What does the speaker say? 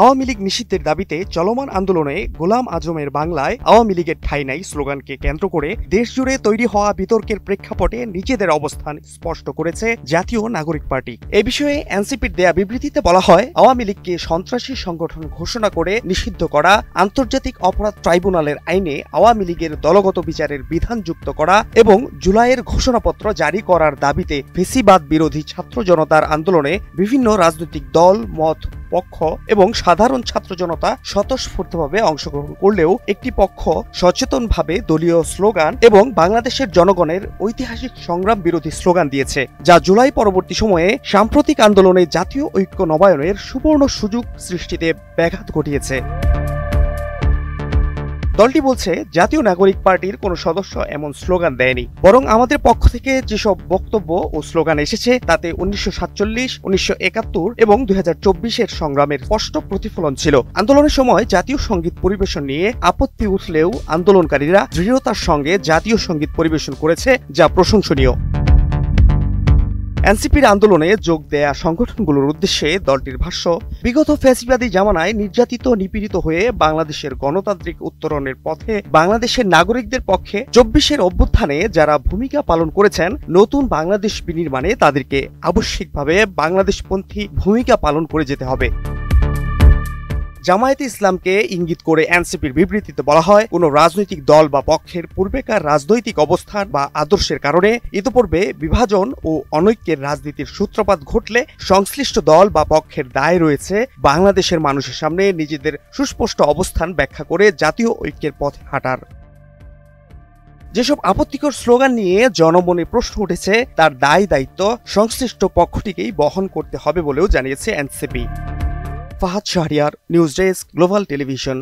আওয়ামী লীগ নিষিদ্ধের দাবিতে চলমান আন্দোলনে গোলাম আজমের বাংলায় আওয়ামী লীগের ঠাঁই নাই স্লোগানকে কেন্দ্র করে দেশজুড়ে তৈরি হওয়া বিতর্কের প্রেক্ষাপটে নিজেদের অবস্থান স্পষ্ট করেছে জাতীয় নাগরিক পার্টি। এ বিষয়ে এনসিপির দেয়া বিবৃতিতে বলা হয়, আওয়ামী লীগকে সন্ত্রাসী সংগঠন ঘোষণা করে নিষিদ্ধ করা, আন্তর্জাতিক অপরাধ ট্রাইব্যুনালের আইনে আওয়ামী লীগের দলগত বিচারের বিধান যুক্ত করা এবং জুলাইয়ের ঘোষণাপত্র জারি করার দাবিতে ফেসিবাদ বিরোধী ছাত্র জনতার আন্দোলনে বিভিন্ন রাজনৈতিক দল, মত, পক্ষ এবং সাধারণ ছাত্র জনতা স্বতঃস্ফূর্তভাবে অংশগ্রহণ করলেও একটি পক্ষ সচেতনভাবে দলীয় স্লোগান এবং বাংলাদেশের জনগণের ঐতিহাসিক সংগ্রাম বিরোধী স্লোগান দিয়েছে, যা জুলাই পরবর্তী সময়ে সাম্প্রতিক আন্দোলনে জাতীয় ঐক্য নবায়নের সুবর্ণ সুযোগ সৃষ্টিতে ব্যাঘাত ঘটিয়েছে। দলটি বলছে, জাতীয় নাগরিক পার্টির কোনো সদস্য এমন স্লোগান দেয়নি, বরং আমাদের পক্ষ থেকে যেসব বক্তব্য ও স্লোগান এসেছে তাতে 1947, 1971 এবং 2024-এর সংগ্রামের স্পষ্ট প্রতিফলন ছিল। আন্দোলনের সময় জাতীয় সঙ্গীত পরিবেশন নিয়ে আপত্তি উঠলেও আন্দোলনকারীরা দৃঢ়তার সঙ্গে জাতীয় সঙ্গীত পরিবেশন করেছে, যা প্রশংসনীয়। এনসিপির আন্দোলনে যোগ দেয়া সংগঠনগুলোর উদ্দেশ্যে দলটির ভাষ্য, বিগত ফ্যাসিবাদী জামানায় নির্যাতিত নিপীড়িত হয়ে বাংলাদেশের গণতান্ত্রিক উত্তরণের পথে বাংলাদেশের নাগরিকদের পক্ষে 24-এর অভ্যুত্থানে যারা ভূমিকা পালন করেছেন, নতুন বাংলাদেশ বিনির্মাণে তাদেরকে আবশ্যিকভাবে বাংলাদেশপন্থী ভূমিকা পালন করে যেতে হবে। জামায়াতে ইসলামকে ইঙ্গিত করে এনসিপির বিবৃতিতে বলা হয়, কোনো রাজনৈতিক দল বা পক্ষের পূর্বেকার রাজনৈতিক অবস্থান বা আদর্শের কারণে ইতোপূর্বে বিভাজন ও অনৈক্যের রাজনীতির সূত্রপাত ঘটলে সংশ্লিষ্ট দল বা পক্ষের দায় রয়েছে বাংলাদেশের মানুষের সামনে নিজেদের সুস্পষ্ট অবস্থান ব্যাখ্যা করে জাতীয় ঐক্যের পথে হাঁটার। যেসব আপত্তিকর স্লোগান নিয়ে জনমনে প্রশ্ন উঠেছে তার দায় দায়িত্ব সংশ্লিষ্ট পক্ষটিকেই বহন করতে হবে বলেও জানিয়েছে NCP. Fahad Shahriar, news desk, global television.